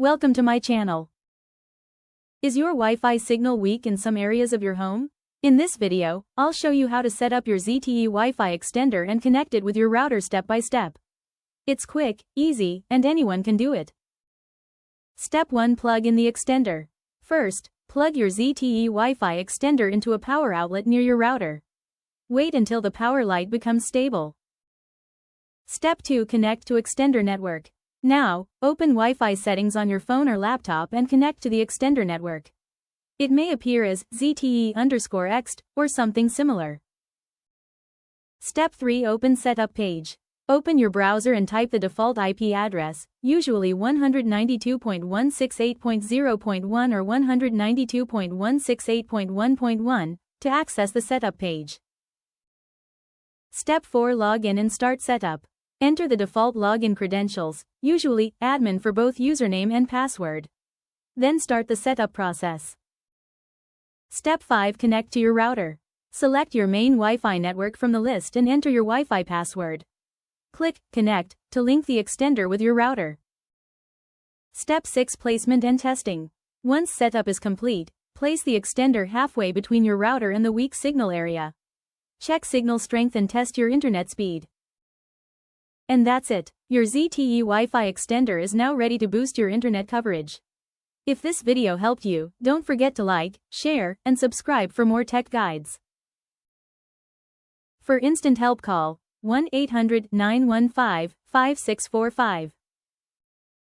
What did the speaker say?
Welcome to my channel. Is your Wi-Fi signal weak in some areas of your home? In this video, I'll show you how to set up your ZTE Wi-Fi extender and connect it with your router step by step. It's quick, easy, and anyone can do it. Step 1. Plug in the extender. First, plug your ZTE Wi-Fi extender into a power outlet near your router. Wait until the power light becomes stable. Step 2. Connect to extender network. Now, open Wi-Fi settings on your phone or laptop and connect to the extender network. It may appear as ZTE_ext or something similar. Step 3. Open Setup page. Open your browser and type the default IP address, usually 192.168.0.1 or 192.168.1.1, to access the setup page. Step 4. Log in and start setup. Enter the default login credentials, usually admin for both username and password. Then start the setup process. Step 5. Connect to your router. Select your main Wi-Fi network from the list and enter your Wi-Fi password. Click Connect to link the extender with your router. Step 6. Placement and testing. Once setup is complete, place the extender halfway between your router and the weak signal area. Check signal strength and test your internet speed. And that's it. Your ZTE Wi-Fi extender is now ready to boost your internet coverage. If this video helped you, don't forget to like, share, and subscribe for more tech guides. For instant help, call 1-800-915-5645.